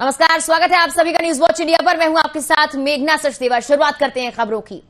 नमस्कार, स्वागत है आप सभी का न्यूज वॉच इंडिया पर। मैं हूं आपके साथ मेघना सचदेवा। शुरुआत करते हैं खबरों की।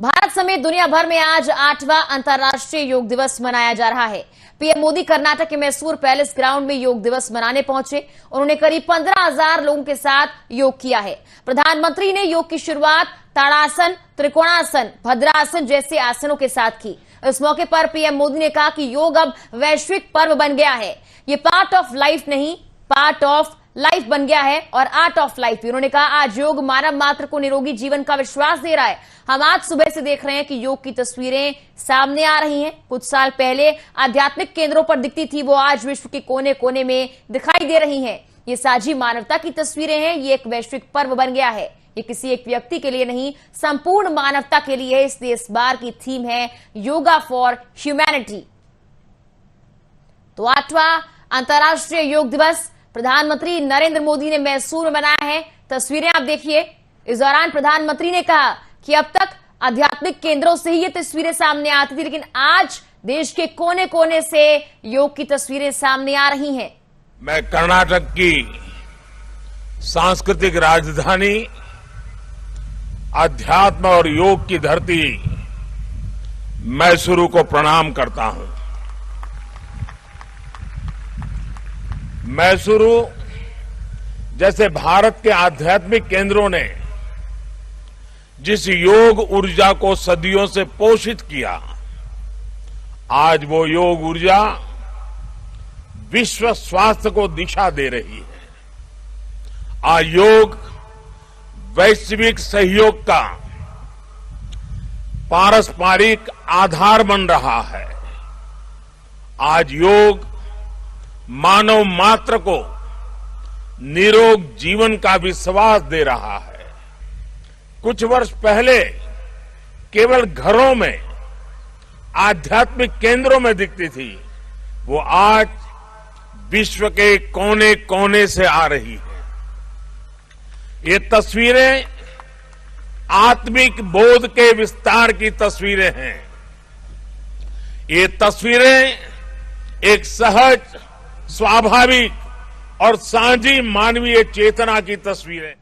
भारत समेत दुनिया भर में आज 8वां अंतर्राष्ट्रीय योग दिवस मनाया जा रहा है। पीएम मोदी कर्नाटक के मैसूर पैलेस ग्राउंड में योग दिवस मनाने पहुंचे। उन्होंने करीब 15,000 लोगों के साथ योग किया है। प्रधानमंत्री ने योग की शुरुआत ताड़ासन, त्रिकोणासन, भद्रासन जैसे आसनों के साथ की। इस मौके पर पीएम मोदी ने कहा कि योग अब वैश्विक पर्व बन गया है। ये पार्ट ऑफ लाइफ नहीं, पार्ट ऑफ लाइफ बन गया है और आर्ट ऑफ लाइफ भी। उन्होंने कहा आज योग मानव मात्र को निरोगी जीवन का विश्वास दे रहा है। हम आज सुबह से देख रहे हैं कि योग की तस्वीरें सामने आ रही हैं। कुछ साल पहले आध्यात्मिक केंद्रों पर दिखती थी, वो आज विश्व के कोने कोने में दिखाई दे रही हैं। ये साझी मानवता की तस्वीरें हैं। ये एक वैश्विक पर्व बन गया है। ये किसी एक व्यक्ति के लिए नहीं, संपूर्ण मानवता के लिए है। इसलिए इस बार की थीम है योगा फॉर ह्यूमैनिटी। तो 8वां अंतर्राष्ट्रीय योग दिवस प्रधानमंत्री नरेंद्र मोदी ने मैसूर में मनाया है। तस्वीरें आप देखिए। इस दौरान प्रधानमंत्री ने कहा कि अब तक आध्यात्मिक केंद्रों से ही ये तस्वीरें सामने आती थी, लेकिन आज देश के कोने कोने से योग की तस्वीरें सामने आ रही हैं। मैं कर्नाटक की सांस्कृतिक राजधानी, अध्यात्म और योग की धरती मैसूरू को प्रणाम करता हूं। मैसूरू जैसे भारत के आध्यात्मिक केंद्रों ने जिस योग ऊर्जा को सदियों से पोषित किया, आज वो योग ऊर्जा विश्व स्वास्थ्य को दिशा दे रही है। आज योग वैश्विक सहयोग का पारस्परिक आधार बन रहा है। आज योग मानव मात्र को निरोग जीवन का विश्वास दे रहा है। कुछ वर्ष पहले केवल घरों में, आध्यात्मिक केंद्रों में दिखती थी, वो आज विश्व के कोने कोने से आ रही है। ये तस्वीरें आत्मिक बोध के विस्तार की तस्वीरें हैं। ये तस्वीरें एक सहज, स्वाभाविक और साझी मानवीय चेतना की तस्वीरें।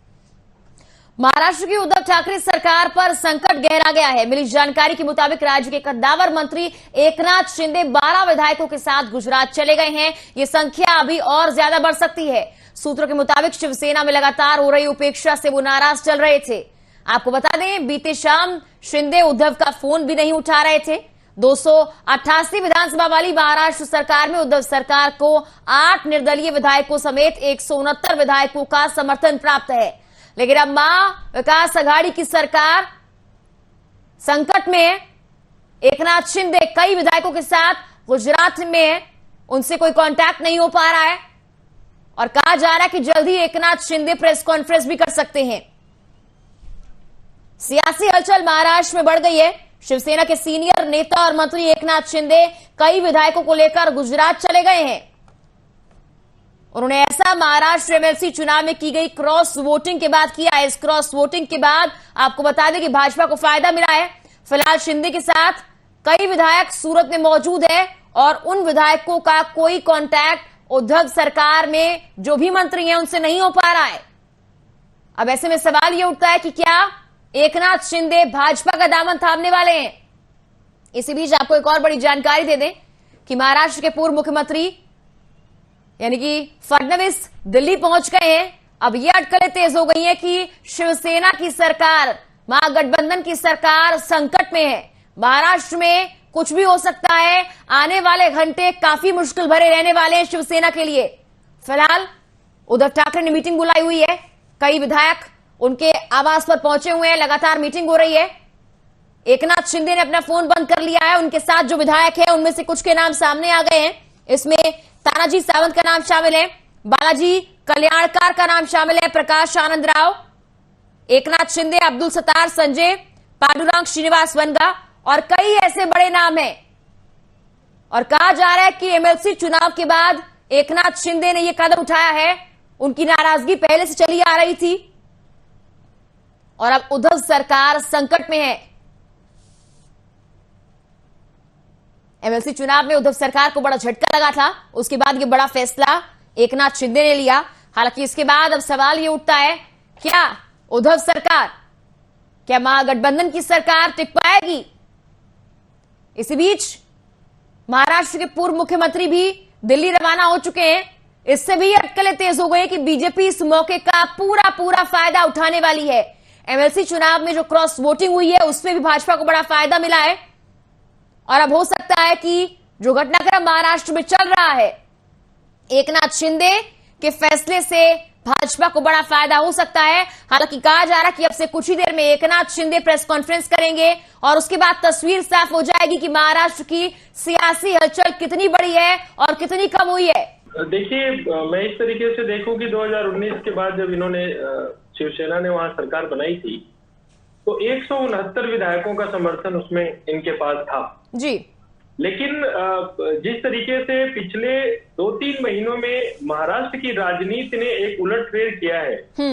महाराष्ट्र की उद्धव ठाकरे सरकार पर संकट गहरा गया है। मिली जानकारी के मुताबिक राज्य के कद्दावर मंत्री एकनाथ शिंदे 12 विधायकों के साथ गुजरात चले गए हैं। ये संख्या अभी और ज्यादा बढ़ सकती है। सूत्रों के मुताबिक शिवसेना में लगातार हो रही उपेक्षा से वो नाराज चल रहे थे। आपको बता दें, बीते शाम शिंदे उद्धव का फोन भी नहीं उठा रहे थे। 288 विधानसभा वाली महाराष्ट्र सरकार में उद्धव सरकार को 8 निर्दलीय विधायकों समेत 169 विधायकों का समर्थन प्राप्त है। लेकिन अब विकास आघाड़ी की सरकार संकट में है। एकनाथ शिंदे कई विधायकों के साथ गुजरात में है, उनसे कोई कांटेक्ट नहीं हो पा रहा है और कहा जा रहा है कि जल्द ही एकनाथ शिंदे प्रेस कॉन्फ्रेंस भी कर सकते हैं। सियासी हलचल महाराष्ट्र में बढ़ गई है। शिवसेना के सीनियर नेता और मंत्री एकनाथ शिंदे कई विधायकों को लेकर गुजरात चले गए हैं। उन्होंने ऐसा महाराष्ट्र एमएलसी चुनाव में की गई क्रॉस वोटिंग के बाद किया है। इस क्रॉस वोटिंग के बाद आपको बता दें कि भाजपा को फायदा मिला है। फिलहाल शिंदे के साथ कई विधायक सूरत में मौजूद है और उन विधायकों का कोई कांटेक्ट उद्धव सरकार में जो भी मंत्री हैं उनसे नहीं हो पा रहा है। अब ऐसे में सवाल यह उठता है कि क्या एकनाथ शिंदे भाजपा का दामन थामने वाले हैं। इसी बीच आपको एक और बड़ी जानकारी दे दें कि महाराष्ट्र के पूर्व मुख्यमंत्री यानी कि फडणवीस दिल्ली पहुंच गए हैं। अब यह अटकलें तेज हो गई हैं कि शिवसेना की सरकार, महागठबंधन की सरकार संकट में है। महाराष्ट्र में कुछ भी हो सकता है। आने वाले घंटे काफी मुश्किल भरे रहने वाले हैं शिवसेना के लिए। फिलहाल उद्धव ठाकरे ने मीटिंग बुलाई हुई है। कई विधायक उनके आवास पर पहुंचे हुए हैं। लगातार मीटिंग हो रही है। एकनाथ शिंदे ने अपना फोन बंद कर लिया है। उनके साथ जो विधायक हैं उनमें से कुछ के नाम सामने आ गए हैं। इसमें तानाजी सावंत का नाम शामिल है, बालाजी कल्याणकार का नाम शामिल है, प्रकाश आनंद राव, एकनाथ शिंदे, अब्दुल सत्तार, संजय, पांडुरंग श्रीनिवास वनगा और कई ऐसे बड़े नाम हैं। और कहा जा रहा है कि एमएलसी चुनाव के बाद एकनाथ शिंदे ने यह कदम उठाया है। उनकी नाराजगी पहले से चली आ रही थी और अब उद्धव सरकार संकट में है। एमएलसी चुनाव में उद्धव सरकार को बड़ा झटका लगा था। उसके बाद ये बड़ा फैसला एकनाथ शिंदे ने लिया। हालांकि इसके बाद अब सवाल ये उठता है, क्या उद्धव सरकार, क्या महागठबंधन की सरकार टिक पाएगी? इसी बीच महाराष्ट्र के पूर्व मुख्यमंत्री भी दिल्ली रवाना हो चुके हैं। इससे भी अटकलें तेज हो गई कि बीजेपी इस मौके का पूरा फायदा उठाने वाली है। एमएलसी चुनाव में जो क्रॉस वोटिंग हुई है उसमें भी भाजपा को बड़ा फायदा मिला है और अब हो सकता है कि जो घटनाक्रम महाराष्ट्र में चल रहा है, एकनाथ शिंदे के फैसले से भाजपा को बड़ा फायदा हो सकता है। हालांकि कहा जा रहा है कि अब से कुछ ही देर में एकनाथ शिंदे प्रेस कॉन्फ्रेंस करेंगे और उसके बाद तस्वीर साफ हो जाएगी कि महाराष्ट्र की सियासी हलचल कितनी बड़ी है और कितनी कम हुई है। देखिए, मैं इस तरीके से देखूं कि 2019 के बाद जब इन्होंने शिवसेना ने वहां सरकार बनाई थी तो 169 विधायकों का समर्थन उसमें इनके पास था जी। लेकिन जिस तरीके से पिछले 2-3 महीनों में महाराष्ट्र की राजनीति ने एक उलटफेर किया है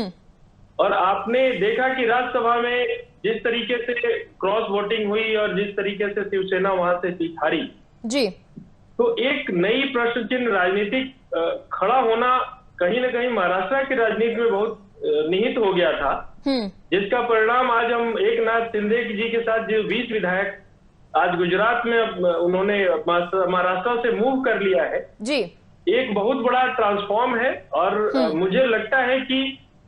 और आपने देखा कि राज्यसभा में जिस तरीके से क्रॉस वोटिंग हुई और जिस तरीके से शिवसेना वहां से सीट हारी जी, तो एक नई प्रश्न चिन्ह राजनीतिक खड़ा होना कहीं ना कहीं महाराष्ट्र की राजनीति में बहुत निहित हो गया था, जिसका परिणाम आज हम एकनाथ शिंदे जी के साथ जो 20 विधायक आज गुजरात में उन्होंने महाराष्ट्र से मूव कर लिया है जी, एक बहुत बड़ा ट्रांसफॉर्म है और मुझे लगता है कि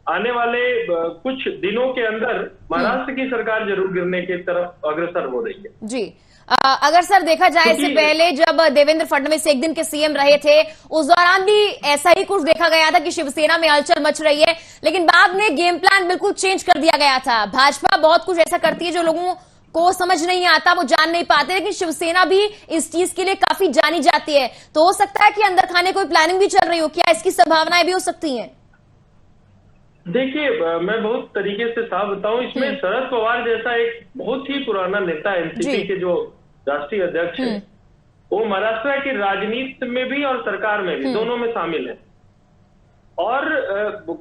आने वाले कुछ दिनों के अंदर महाराष्ट्र की सरकार जरूर गिरने की तरफ अग्रसर हो रही है जी। अगर सर देखा जाए, इससे पहले जब देवेंद्र फडणवीस एक दिन के सीएम रहे थे उस दौरान भी ऐसा ही कुछ देखा गया था कि शिवसेना में हलचल मच रही है, लेकिन बाद में गेम प्लान बिल्कुल चेंज कर दिया गया था। भाजपा बहुत कुछ ऐसा करती है जो लोगों को समझ नहीं आता, वो जान नहीं पाते, लेकिन शिवसेना भी इस चीज के लिए काफी जानी जाती है। तो हो सकता है कि अंदर खाने कोई प्लानिंग भी चल रही हो, क्या इसकी संभावनाएं भी हो सकती हैं? देखिए, मैं बहुत तरीके से साफ बताऊं, इसमें शरद पवार जैसा एक बहुत ही पुराना नेता एनसीपी के जो राष्ट्रीय अध्यक्ष है, वो महाराष्ट्र की राजनीति में भी और सरकार में भी दोनों में शामिल है और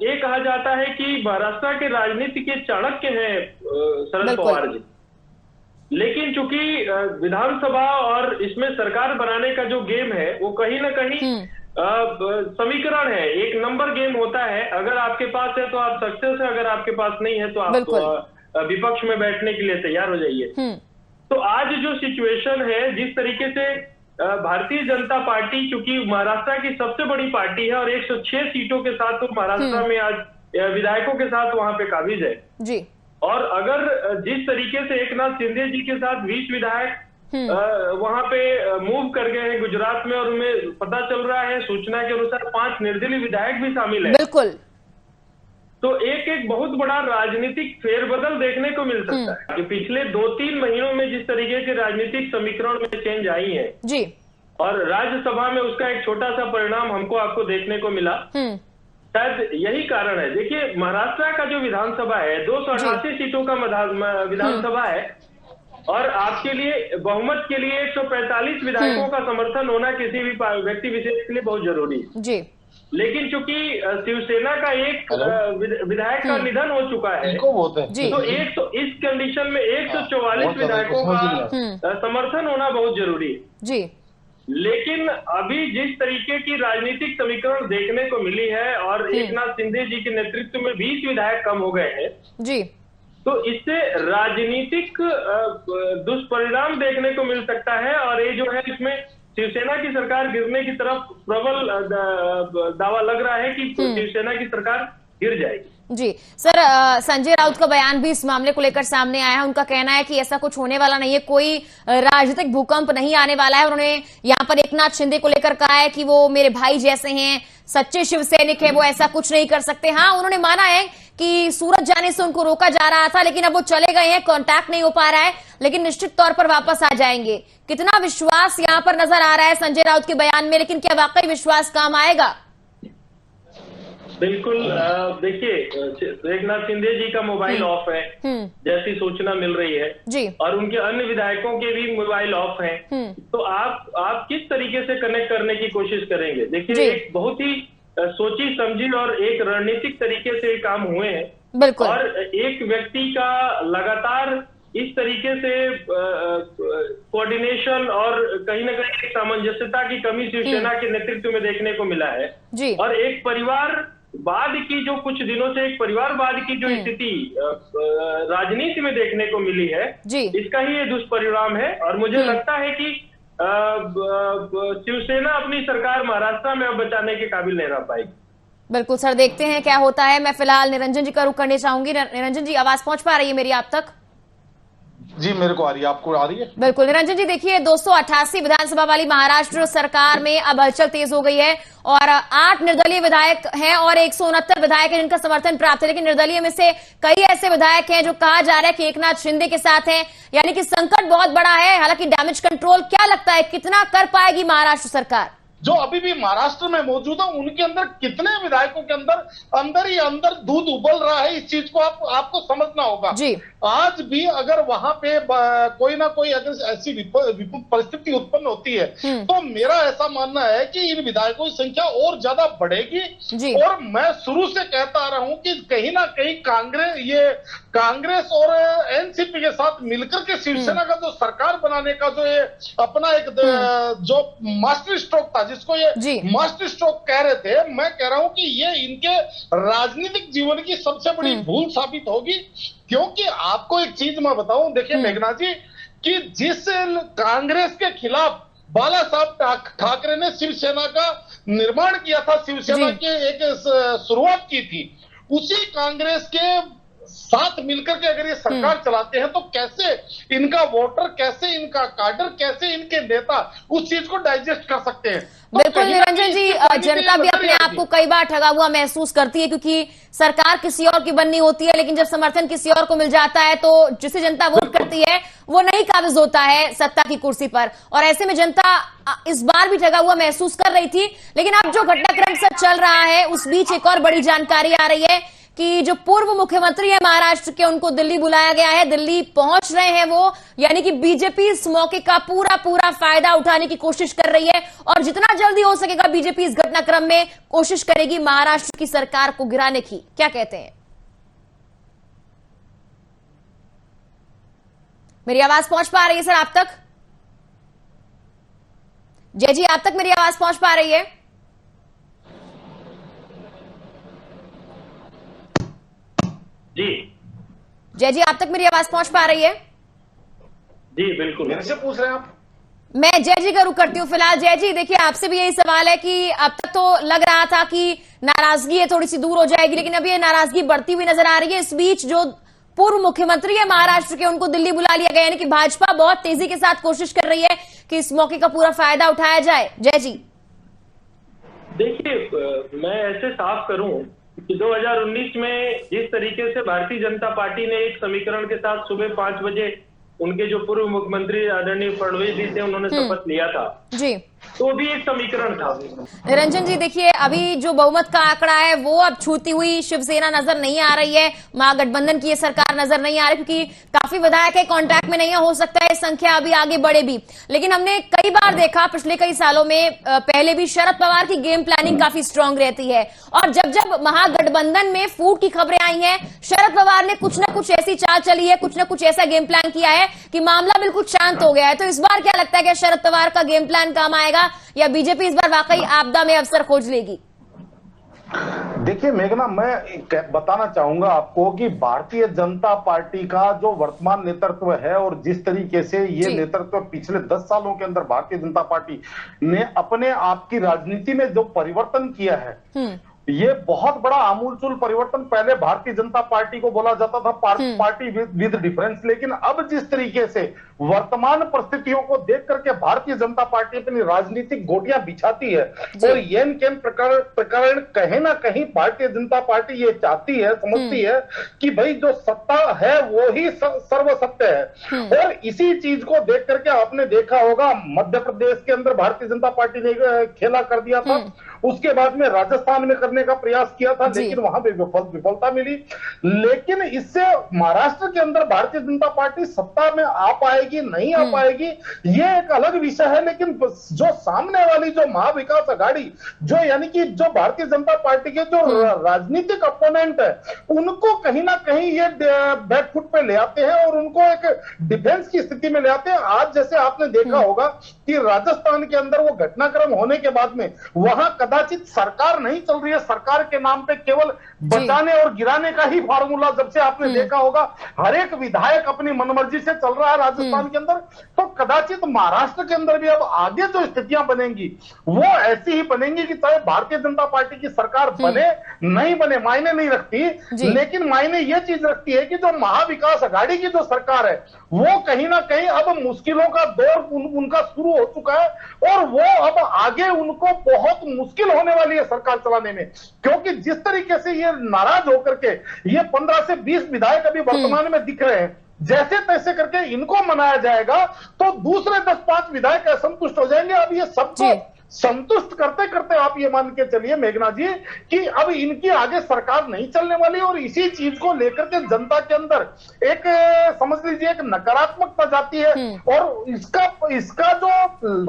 ये कहा जाता है कि महाराष्ट्र के राजनीति के चाणक्य हैं शरद पवार जी। लेकिन चूंकि विधानसभा और इसमें सरकार बनाने का जो गेम है वो कहीं ना कहीं समीकरण है, एक नंबर गेम होता है। अगर आपके पास है तो आप सक्सेस है, अगर आपके पास नहीं है तो आप विपक्ष में बैठने के लिए तैयार हो जाइए। तो आज जो सिचुएशन है, जिस तरीके से भारतीय जनता पार्टी चूंकि महाराष्ट्र की सबसे बड़ी पार्टी है और 106 सीटों के साथ तो महाराष्ट्र में आज विधायकों के साथ वहां पे काबिज है जी। और अगर जिस तरीके से एकनाथ शिंदे जी के साथ 20 विधायक वहां पे मूव कर गए हैं गुजरात में और उनमें पता चल रहा है सूचना के अनुसार 5 निर्दलीय विधायक भी शामिल है, बिल्कुल। तो एक बहुत बड़ा राजनीतिक फेरबदल देखने को मिल सकता है कि पिछले 2-3 महीनों में जिस तरीके के राजनीतिक समीकरण में चेंज आई है जी और राज्यसभा में उसका एक छोटा सा परिणाम आपको देखने को मिला, शायद यही कारण है। देखिए, महाराष्ट्र का जो विधानसभा है 288 सीटों का विधानसभा है और आपके लिए बहुमत के लिए 145 विधायकों का समर्थन होना किसी भी व्यक्ति विशेष के लिए बहुत जरूरी है जी। लेकिन चूंकि शिवसेना का एक विधायक का निधन हो चुका है तो इस कंडीशन में 144 विधायकों का समर्थन होना बहुत जरूरी है जी। लेकिन अभी जिस तरीके की राजनीतिक समीकरण देखने को मिली है और एकनाथ शिंदे जी के नेतृत्व में 20 विधायक कम हो गए हैं जी, तो इससे राजनीतिक दुष्परिणाम देखने को मिल सकता है और ये जो है इसमें शिवसेना की सरकार गिरने की तरफ प्रबल दावा लग रहा है कि शिवसेना की सरकार गिर जाएगी जी। सर, संजय राउत का बयान भी इस मामले को लेकर सामने आया है। उनका कहना है कि ऐसा कुछ होने वाला नहीं है, कोई राजनीतिक भूकंप नहीं आने वाला है। उन्होंने यहाँ पर एकनाथ शिंदे को लेकर कहा है कि वो मेरे भाई जैसे हैं, सच्चे शिव सैनिक है, वो ऐसा कुछ नहीं कर सकते। हाँ, उन्होंने माना है कि सूरत जाने से उनको रोका जा रहा था, लेकिन अब वो चले गए हैं, कांटेक्ट नहीं हो पा रहा है, लेकिन निश्चित तौर पर वापस आ जाएंगे। कितना विश्वास यहाँ पर नजर आ रहा है संजय राउत के बयान में, लेकिन क्या वाकई विश्वास काम आएगा? बिल्कुल। देखिए, एकनाथ शिंदे जी का मोबाइल ऑफ है जैसी सूचना मिल रही है जी, और उनके अन्य विधायकों के भी मोबाइल ऑफ हैं। तो आप किस तरीके से कनेक्ट करने की कोशिश करेंगे? देखिए, एक बहुत ही सोची समझी और एक रणनीतिक तरीके से काम हुए हैं बिल्कुल, और एक व्यक्ति का लगातार इस तरीके से कोऑर्डिनेशन और कहीं ना कहीं सामंजस्यता की कमी शिवसेना के नेतृत्व में देखने को मिला है जी। और एक परिवार बाद की जो कुछ दिनों से एक परिवारवाद की जो स्थिति राजनीति में देखने को मिली है, इसका ही ये दुष्परिणाम है। और मुझे लगता है कि शिवसेना अपनी सरकार महाराष्ट्र में अब बचाने के काबिल नहीं रह पाएगी। बिल्कुल सर, देखते हैं क्या होता है। मैं फिलहाल निरंजन जी का रुख करने चाहूंगी। निरंजन जी, आवाज पहुंच पा रही है मेरी आप तक? जी मेरे को आ रही है, आपको आ रही है? बिल्कुल निरंजन जी, देखिए 288 विधानसभा वाली महाराष्ट्र सरकार में अब हलचल तेज हो गई है और 8 निर्दलीय विधायक हैं और 169 विधायक हैं जिनका समर्थन प्राप्त है। लेकिन निर्दलीय में से कई ऐसे विधायक हैं जो कहा जा रहा है कि एकनाथ शिंदे के साथ हैं, यानी कि संकट बहुत बड़ा है। हालांकि डैमेज कंट्रोल क्या लगता है कितना कर पाएगी महाराष्ट्र सरकार? जो अभी भी महाराष्ट्र में मौजूद है उनके अंदर कितने विधायकों के अंदर ही अंदर दूध उबल रहा है, इस चीज को आपको समझना होगा जी। आज भी अगर वहां पे कोई ना कोई अगर ऐसी विपरीत परिस्थिति उत्पन्न होती है तो मेरा ऐसा मानना है कि इन विधायकों की संख्या और ज्यादा बढ़ेगी। और मैं शुरू से कहता आ रहा हूं कि कहीं ना कहीं कांग्रेस और एनसीपी के साथ मिलकर के शिवसेना का जो सरकार बनाने का जो ये अपना एक जो मास्टर स्ट्रोक था, जिसको ये मास्टर स्ट्रोक कह रहे थे, मैं कह रहा हूं कि ये इनके राजनीतिक जीवन की सबसे बड़ी भूल साबित होगी। क्योंकि आपको एक चीज मैं बताऊं, देखिए मेघना जी, कि जिस कांग्रेस के खिलाफ बाला साहब ठाकरे ने शिवसेना का निर्माण किया था, शिवसेना की एक शुरुआत की थी, उसी कांग्रेस के साथ मिलकर के अगर ये सरकार चलाते हैं तो कैसे इनका वोटर, कैसे इनका काडर, कैसे इनके नेता उस चीज को डाइजेस्ट कर सकते हैं? बिल्कुल निरंजन जी, जनता भी अपने आप को कई बार ठगा हुआ महसूस करती है क्योंकि सरकार किसी और की बननी होती है, लेकिन जब समर्थन किसी और को मिल जाता है तो जिसे जनता वोट करती है वो नहीं काबिज होता है सत्ता की कुर्सी पर। और ऐसे में जनता इस बार भी ठगा हुआ महसूस कर रही थी। लेकिन अब जो घटनाक्रम सब चल रहा है उस बीच एक और बड़ी जानकारी आ रही है कि जो पूर्व मुख्यमंत्री है महाराष्ट्र के, उनको दिल्ली बुलाया गया है। दिल्ली पहुंच रहे हैं वो, यानी कि बीजेपी इस मौके का पूरा फायदा उठाने की कोशिश कर रही है और जितना जल्दी हो सकेगा बीजेपी इस घटनाक्रम में कोशिश करेगी महाराष्ट्र की सरकार को गिराने की। क्या कहते हैं? मेरी आवाज पहुंच पा रही है सर आप तक? जय जी, आप तक मेरी आवाज पहुंच पा रही है? जी जय जी, आप तक मेरी आवाज पहुंच पा रही है? जी बिल्कुल। मेरे से पूछ रहे हैं आप? मैं जय जी का रुख करती हूँ फिलहाल। जय जी, देखिए आपसे भी यही सवाल है कि अब तक तो लग रहा था कि नाराजगी है थोड़ी सी दूर हो जाएगी, लेकिन अब ये नाराजगी बढ़ती हुई नजर आ रही है। इस बीच जो पूर्व मुख्यमंत्री है महाराष्ट्र के, उनको दिल्ली बुला लिया गया, यानी कि भाजपा बहुत तेजी के साथ कोशिश कर रही है कि इस मौके का पूरा फायदा उठाया जाए। जय जी, देखिए मैं ऐसे साफ करूं कि 2019 में जिस तरीके से भारतीय जनता पार्टी ने एक समीकरण के साथ सुबह 5 बजे उनके जो पूर्व मुख्यमंत्री आदरणीय फडणवीस जी थे उन्होंने शपथ लिया था जी, तो भी एक समीकरण था। निरंजन जी, देखिए अभी जो बहुमत का आंकड़ा है वो अब छूती हुई शिवसेना नजर नहीं आ रही है, महागठबंधन की ये सरकार नजर नहीं आ रही क्योंकि काफी विधायक है कांटेक्ट में नहीं है। हो सकता है संख्या अभी आगे बढ़े भी, लेकिन हमने कई बार देखा पिछले कई सालों में, पहले भी शरद पवार की गेम प्लानिंग काफी स्ट्रांग रहती है और जब जब महागठबंधन में फूट की खबरें आई हैं, शरद पवार ने कुछ ना कुछ ऐसी चाल चली है, कुछ ना कुछ ऐसा गेम प्लान किया है कि मामला बिल्कुल शांत हो गया है। तो इस बार क्या लगता है कि शरद पवार का गेम प्लान काम आएगा या बीजेपी इस बार वाकई आपदा में अवसर खोज लेगी? देखिए मेघना, मैं बताना चाहूंगा आपको कि भारतीय जनता पार्टी का जो वर्तमान नेतृत्व है और जिस तरीके से ये नेतृत्व पिछले 10 सालों के अंदर भारतीय जनता पार्टी ने अपने आप की राजनीति में जो परिवर्तन किया है, ये बहुत बड़ा आमूलचूल परिवर्तन। पहले भारतीय जनता पार्टी को बोला जाता था पार्टी विद डिफरेंस, लेकिन अब जिस तरीके से वर्तमान परिस्थितियों को देख करके भारतीय जनता पार्टी अपनी राजनीतिक गोटियां बिछाती है और येन केन प्रकरण कहीं ना कहीं भारतीय जनता पार्टी ये चाहती है, समझती है कि भाई जो सत्ता है वो ही सर्वसत्य है। और इसी चीज को देख करके आपने देखा होगा मध्य प्रदेश के अंदर भारतीय जनता पार्टी ने खेला कर दिया था, उसके बाद में राजस्थान में करने का प्रयास किया था, लेकिन वहां पे विफलता मिली। लेकिन इससे महाराष्ट्र के अंदर भारतीय जनता पार्टी सत्ता में आ पाएगी नहीं आ पाएगी ये एक अलग विषय है। लेकिन जो सामने वाली जो महाविकास आघाड़ी, जो यानी कि जो भारतीय जनता पार्टी के जो राजनीतिक अपोनेंट है, उनको कहीं ना कहीं ये बैकफुट पे ले आते हैं और उनको एक डिफेंस की स्थिति में ले आते हैं। आज जैसे आपने देखा होगा कि राजस्थान के अंदर वो घटनाक्रम होने के बाद में वहां कदाचित सरकार नहीं चल रही है, सरकार के नाम पे केवल बचाने और गिराने का ही फार्मूला जब से आपने देखा होगा हर एक विधायक अपनी मनमर्जी से चल रहा है राजस्थान के अंदर, तो कदाचित महाराष्ट्र के अंदर भी अब आगे जो स्थितियां बनेंगी वो ऐसी ही बनेंगी कि चाहे भारतीय जनता पार्टी की सरकार बने नहीं बने मायने नहीं रखती, लेकिन मायने ये चीज रखती है कि जो महाविकास आघाड़ी की जो सरकार है वो कहीं ना कहीं अब मुश्किलों का दौर उनका शुरू हो चुका है और वो अब आगे उनको बहुत मुश्किल होने वाली है सरकार चलाने में, क्योंकि जिस तरीके से ये नाराज होकर के ये 15 से 20 विधायक अभी वर्तमान में दिख रहे हैं, जैसे तैसे करके इनको मनाया जाएगा तो दूसरे 10-5 विधायक असंतुष्ट हो जाएंगे। अब ये सबको संतुष्ट करते करते आप ये मान के चलिए मेघना जी कि अब इनकी आगे सरकार नहीं चलने वाली और इसी चीज को लेकर के जनता के अंदर एक समझ लीजिए एक नकारात्मकता जाती है और इसका जो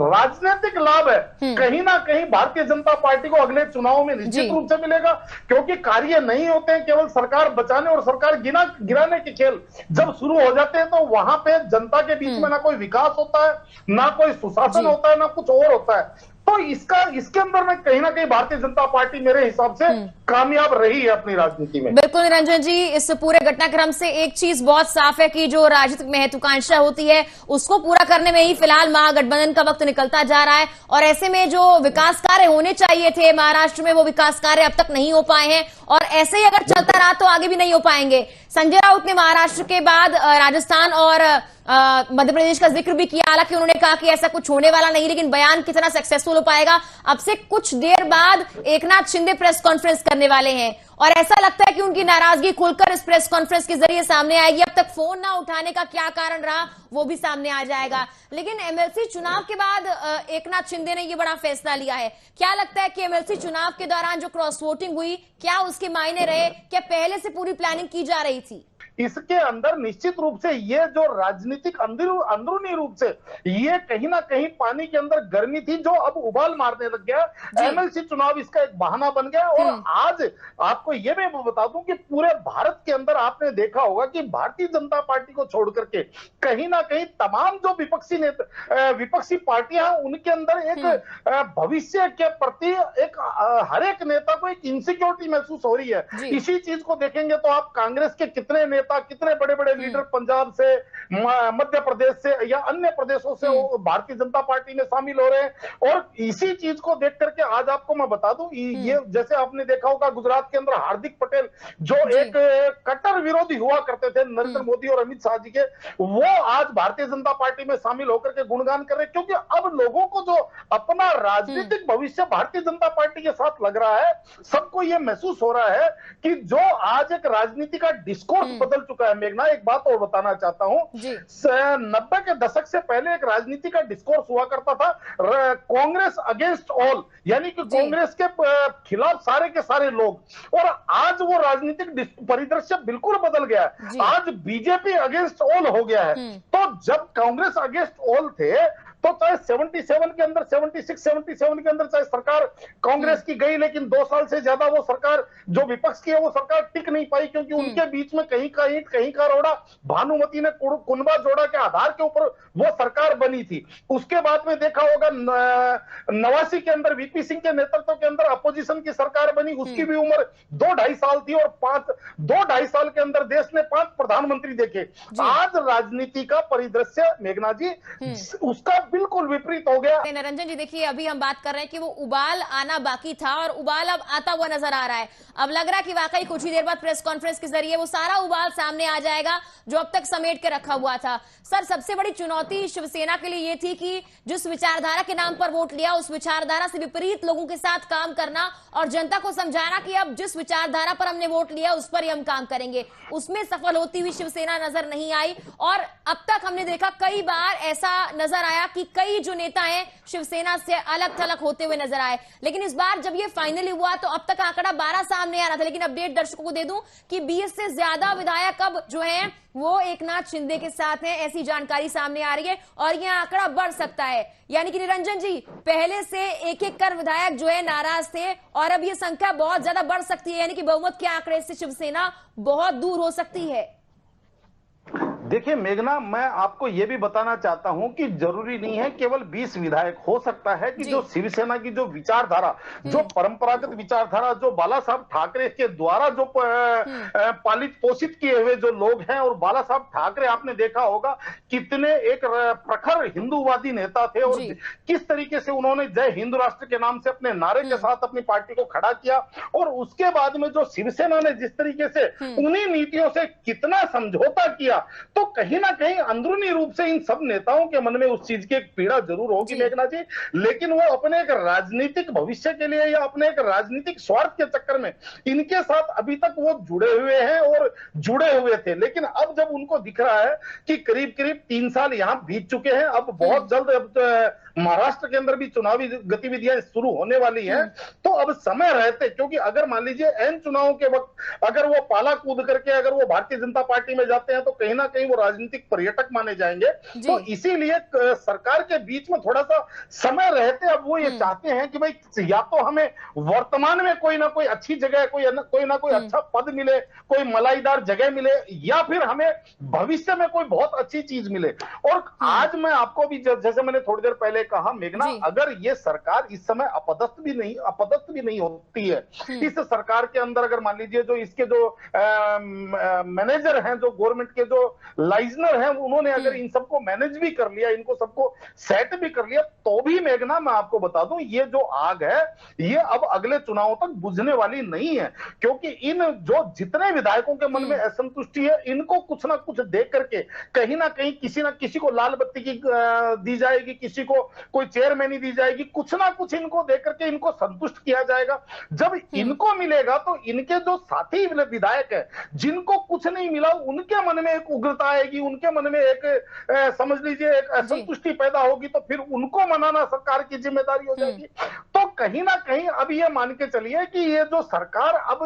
राजनीतिक लाभ है कहीं ना कहीं भारतीय जनता पार्टी को अगले चुनाव में निश्चित रूप से मिलेगा, क्योंकि कार्य नहीं होते हैं, केवल सरकार बचाने और सरकार गिराने के खेल जब शुरू हो जाते हैं तो वहां पे जनता के बीच में ना कोई विकास होता है, ना कोई सुशासन होता है, ना कुछ और होता है। तो इसके अंदर में कहीं ना कहीं भारतीय जनता पार्टी मेरे हिसाब से कामयाब रही है अपनी राजनीति में। बिल्कुल निरंजन जी, इस पूरे घटनाक्रम से एक चीज बहुत साफ है कि जो राजनीतिक महत्वाकांक्षा होती है उसको पूरा करने में ही फिलहाल महागठबंधन का वक्त निकलता जा रहा है और ऐसे में जो विकास कार्य होने चाहिए थे महाराष्ट्र में वो विकास कार्य अब तक नहीं हो पाए हैं और ऐसे ही अगर चलता रहा तो आगे भी नहीं हो पाएंगे। संजय राउत ने महाराष्ट्र के बाद राजस्थान और मध्य प्रदेश का जिक्र भी किया, हालांकि उन्होंने कहा कि ऐसा कुछ होने वाला नहीं, लेकिन बयान कितना सक्सेसफुल हो पाएगा अब से कुछ देर बाद एकनाथ शिंदे प्रेस कॉन्फ्रेंस करने वाले हैं और ऐसा लगता है कि उनकी नाराजगी खुलकर इस प्रेस कॉन्फ्रेंस के जरिए सामने आएगी। अब तक फोन ना उठाने का क्या कारण रहा वो भी सामने आ जाएगा, लेकिन एमएलसी चुनाव के बाद एकनाथ शिंदे ने ये बड़ा फैसला लिया है। क्या लगता है कि एमएलसी चुनाव के दौरान जो क्रॉस वोटिंग हुई क्या उसके मायने रहे, क्या पहले से पूरी प्लानिंग की जा रही थी? इसके अंदर निश्चित रूप से ये जो राजनीतिक अंदरूनी रूप से ये कहीं ना कहीं पानी के अंदर गर्मी थी जो अब उबाल मारने लग गया। एमएलसी चुनाव इसका एक बहाना बन गया और आज आपको ये मैं बता दूं कि पूरे भारत के अंदर आपने देखा होगा कि भारतीय जनता पार्टी को छोड़ करके कहीं ना कहीं तमाम जो विपक्षी पार्टियां उनके अंदर एक भविष्य के प्रति एक हर एक नेता को एक इनसिक्योरिटी महसूस हो रही है। इसी चीज को देखेंगे तो आप कांग्रेस के कितने नेता कितने बड़े बड़े लीडर पंजाब से मध्य प्रदेश से या अन्य प्रदेशों से भारतीय जनता पार्टी में शामिल हो रहे हैं और इसी चीज को देख करके आज आपको मैं बता दूं ये जैसे आपने देखा होगा गुजरात के अंदर हार्दिक पटेल जो एक कट्टर विरोधी हुआ करते थे नरेंद्र मोदी और अमित शाह जी के, वो आज भारतीय जनता पार्टी में शामिल होकर के गुणगान कर रहे हैं, क्योंकि अब लोगों को जो अपना राजनीतिक भविष्य भारतीय जनता पार्टी के साथ लग रहा है, सबको यह महसूस हो रहा है कि जो आज एक राजनीति का डिस्कोर्स बदल चुका है। मेघना एक बात और बताना चाहता हूं, 90 के दशक से पहले एक राजनीति का डिस्कोर्स हुआ करता था कांग्रेस अगेंस्ट ऑल, यानी कि कांग्रेस के खिलाफ सारे के सारे लोग, और आज वो राजनीतिक परिदृश्य बिल्कुल बदल गया है। आज बीजेपी अगेंस्ट ऑल हो गया है। तो जब कांग्रेस अगेंस्ट ऑल थे तो चाहे 77 के अंदर 77 के अंदर चाहे सरकार कांग्रेस की गई, लेकिन 2 साल से ज्यादा वो सरकार जो विपक्ष की है वो सरकार टिक नहीं पाई, क्योंकि उनके बीच में कहीं का रोड़ा भानुमति ने कुनबा जोड़ा के आधार के ऊपर वो सरकार बनी थी। उसके बाद में देखा होगा 89 के अंदर वीपी सिंह के नेतृत्व के अंदर अपोजिशन की सरकार बनी, उसकी भी उम्र 2-2.5 साल थी और 2-2.5 साल के अंदर देश ने 5 प्रधानमंत्री देखे। आज राजनीति का परिदृश्य मेघना जी उसका बिल्कुल विपरीत हो गया। निरंजन जी देखिए, अभी हम बात कर रहे हैं कि वो उबाल आना बाकी था और उबाल अब आता हुआ नजर आ रहा है। अब लग रहा है कि वाकई कुछ ही देर बाद प्रेस कॉन्फ्रेंस के जरिए वो सारा उबाल सामने आ जाएगा जो अब तक समेट के रखा हुआ था। सर, सबसे बड़ी चुनौती शिवसेना के लिए ये थी कि जिस विचारधारा के नाम पर वोट लिया उस विचारधारा से विपरीत लोगों के साथ काम करना और जनता को समझाना कि अब जिस विचारधारा पर हमने वोट लिया उस पर ही हम काम करेंगे। उसमें सफल होती हुई शिवसेना नजर नहीं आई और अब तक हमने देखा कई बार ऐसा नजर आया कि कई जो नेता हैं शिवसेना से अलग थलग होते हुए नजर आए, लेकिन इस बार जब ये फाइनली हुआ तो अब तक आंकड़ा 12 सामने आ रहा था, लेकिन अपडेट दर्शकों को दे दूं कि 20 से ज्यादा विधायक अब जो हैं वो एकनाथ शिंदे के साथ हैं, ऐसी जानकारी सामने आ रही है और यह आंकड़ा बढ़ सकता है। यानी कि निरंजन जी, पहले से एक-एक कर विधायक जो है नाराज थे और अब ये संख्या बहुत ज्यादा बढ़ सकती है, यानी कि बहुमत के आंकड़े से शिवसेना बहुत दूर हो सकती है। देखिए मेघना, मैं आपको यह भी बताना चाहता हूं कि जरूरी नहीं है केवल 20 विधायक, हो सकता है कि जो शिवसेना की जो विचारधारा, जो परंपरागत विचारधारा, जो बाला साहब ठाकरे के द्वारा जो पालित पोषित किए हुए जो लोग हैं, और बाला साहब ठाकरे आपने देखा होगा कितने एक प्रखर हिंदूवादी नेता थे, और किस तरीके से उन्होंने जय हिंद राष्ट्र के नाम से अपने नारे के साथ अपनी पार्टी को खड़ा किया, और उसके बाद में जो शिवसेना ने जिस तरीके से उन्हीं नीतियों से कितना समझौता किया, तो कहीं ना कहीं अंदरूनी रूप से इन सब नेताओं के मन में उस चीज की एक पीड़ा जरूर होगी मेघना जी, लेकिन वो अपने एक राजनीतिक भविष्य के लिए या अपने एक राजनीतिक स्वार्थ के चक्कर में इनके साथ अभी तक वो जुड़े हुए हैं और जुड़े हुए थे। लेकिन अब जब उनको दिख रहा है कि करीब करीब 3 साल यहां बीत चुके हैं, अब बहुत जल्द अब महाराष्ट्र के अंदर भी चुनावी गतिविधियां शुरू होने वाली हैं, तो अब समय रहते, क्योंकि अगर मान लीजिए एन चुनाव के वक्त अगर वो पाला कूद करके अगर वो भारतीय जनता पार्टी में जाते हैं तो कहीं ना कहीं वो राजनीतिक पर्यटक माने जाएंगे, तो इसीलिए सरकार के बीच में थोड़ा सा समय रहते अब वो ये चाहते हैं कि भाई या तो हमें वर्तमान में कोई ना कोई अच्छी जगह, कोई ना कोई अच्छा पद मिले, कोई मलाईदार जगह मिले, या फिर हमें भविष्य में कोई बहुत अच्छी चीज मिले। और आज मैं आपको भी जैसे मैंने थोड़ी देर पहले कहा मेघना, अगर ये सरकार इस समय अपदस्थ भी नहीं होती है, इस सरकार के अंदर अगर मान लीजिए जो इसके जो मैनेजर हैं, जो गवर्नमेंट के जो लाइजनर हैं, उन्होंने अगर इन सबको मैनेज भी कर लिया, इनको सबको सेट भी कर लिया, तो भी मेघना मैं आपको बता दूं ये जो आग है ये अब अगले चुनावों तक बुझने वाली नहीं है, क्योंकि इन जो जितने विधायकों के मन में असंतुष्टि है, इनको कुछ ना कुछ देख करके कहीं ना कहीं किसी ना किसी को लाल बत्ती की दी जाएगी, किसी को कोई चेयरमैनी दी जाएगी, कुछ ना कुछ इनको देख करके इनको संतुष्ट किया जाएगा। जब इनको मिलेगा तो इनके जो साथी विधायक है जिनको कुछ नहीं मिला, उनके मन में एक उग्रता आएगी, उनके मन में एक समझ लीजिए एक असंतुष्टि पैदा होगी, तो फिर उनको मनाना सरकार की जिम्मेदारी हो जाएगी। तो कहीं ना कहीं अब ये मान के चलिए कि ये जो सरकार अब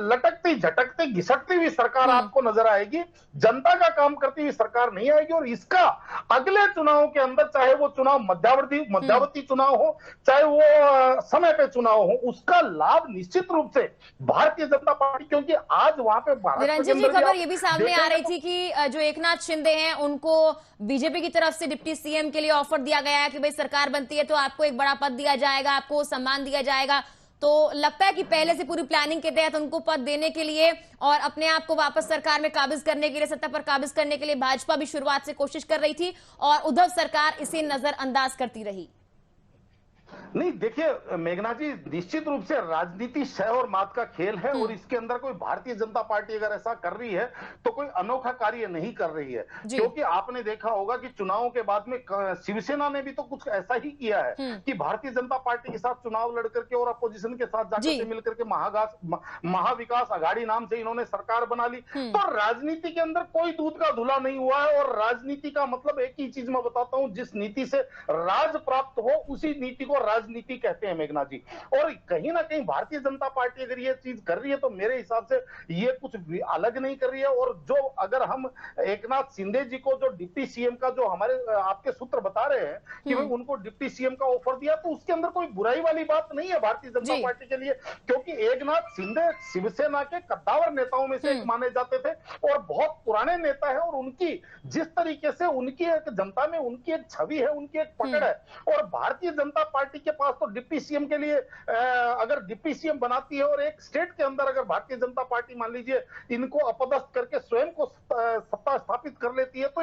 लटकती झटकती घिसटती हुई सरकार आपको नजर आएगी, जनता का काम करती हुई सरकार नहीं आएगी। और इसका अगले चुनाव के अंदर, चाहे वो चुनाव मध्यावधि चुनाव हो, चाहे वो समय पे चुनाव हो, उसका लाभ निश्चित रूप से भारतीय जनता पार्टी, क्योंकि आज वहां पे निरंजन जी खबर ये भी सामने आ रही थी कि जो एकनाथ शिंदे हैं उनको बीजेपी की तरफ से डिप्टी सीएम के लिए ऑफर दिया गया है कि भाई सरकार बनती है तो आपको एक बड़ा पद दिया जाएगा, आपको सम्मान दिया जाएगा। तो लगता है कि पहले से पूरी प्लानिंग के तहत उनको पद देने के लिए और अपने आप को वापस सरकार में काबिज करने के लिए, सत्ता पर काबिज करने के लिए भाजपा भी शुरुआत से कोशिश कर रही थी और उद्धव सरकार इसे नजरअंदाज करती रही। नहीं देखिए मेघना जी, निश्चित रूप से राजनीति शय और मात का खेल है, और इसके अंदर कोई भारतीय जनता पार्टी अगर ऐसा कर रही है तो कोई अनोखा कार्य नहीं कर रही है, क्योंकि आपने देखा होगा कि चुनावों के बाद में शिवसेना ने भी तो कुछ ऐसा ही किया है कि भारतीय जनता पार्टी के साथ चुनाव लड़ करके और अपोजिशन के साथ जाकर के मिलकर के महाविकास आघाड़ी नाम से इन्होंने सरकार बना ली। तो राजनीति के अंदर कोई दूध का धुला नहीं हुआ है, और राजनीति का मतलब एक ही चीज मैं बताता हूं, जिस नीति से राज प्राप्त हो उसी नीति को राजनीति कहते हैं मेघना जी। और कहीं ना कहीं भारतीय जनता पार्टी अगर ये चीज कर रही है तो मेरे हिसाब से ये कुछ अलग नहीं कर रही है। और जो अगर हम एकनाथ शिंदे जी को जो डिप्टी सीएम का जो हमारे आपके सूत्र बता रहे हैं कि भाई उनको डिप्टी सीएम का ऑफर दिया, तो उसके अंदर कोई बुराई वाली बात नहीं है भारतीय जनता पार्टी के लिए, क्योंकि एकनाथ शिंदे शिवसेना के कद्दावर नेताओं में से एक माने जाते थे और बहुत पुराने नेता है, और उनकी जिस तरीके से उनकी एक जनता में उनकी एक छवि है, उनकी एक पकड़ है। और भारतीय जनता पार्टी के पास तो डिप्टी सीएम के लिए अगर डिप्टी सीएम बनाती है और एक स्टेट के अंदर अगर भारतीय जनता पार्टी मान लीजिए इनको अपदस्थ करके स्वयं को सत्ता स्थापित कर लेती है, तो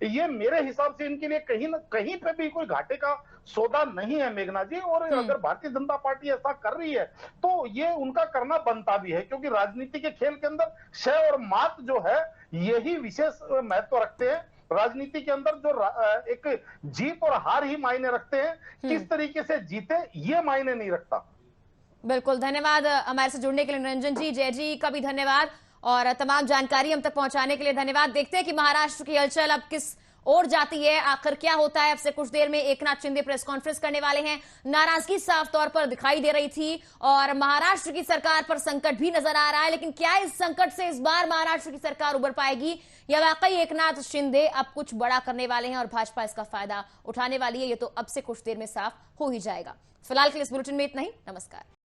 ये मेरे हिसाब से इनके लिए कहीं न कहीं पे भी कोई घाटे का सौदा नहीं है मेघना जी। और अगर भारतीय जनता पार्टी ऐसा कर रही है तो ये उनका करना बनता भी है, क्योंकि राजनीति के खेल के अंदर शय और मात जो है यही विशेष महत्व रखते हैं। राजनीति के अंदर जो एक जीत और हार ही मायने रखते हैं, किस तरीके से जीते ये मायने नहीं रखता। बिल्कुल, धन्यवाद हमारे से जुड़ने के लिए निरंजन जी। जय जी का भी धन्यवाद और तमाम जानकारी हम तक पहुंचाने के लिए धन्यवाद। देखते हैं कि महाराष्ट्र की हलचल अब किस ओर जाती है, आखिर क्या होता है। अब से कुछ देर में एकनाथ शिंदे प्रेस कॉन्फ्रेंस करने वाले हैं। नाराजगी साफ तौर पर दिखाई दे रही थी और महाराष्ट्र की सरकार पर संकट भी नजर आ रहा है, लेकिन क्या इस संकट से इस बार महाराष्ट्र की सरकार उबर पाएगी या वाकई एकनाथ शिंदे अब कुछ बड़ा करने वाले हैं और भाजपा इसका फायदा उठाने वाली है, ये तो अब से कुछ देर में साफ हो ही जाएगा। फिलहाल के लिए इस बुलेटिन में इतना ही। नमस्कार।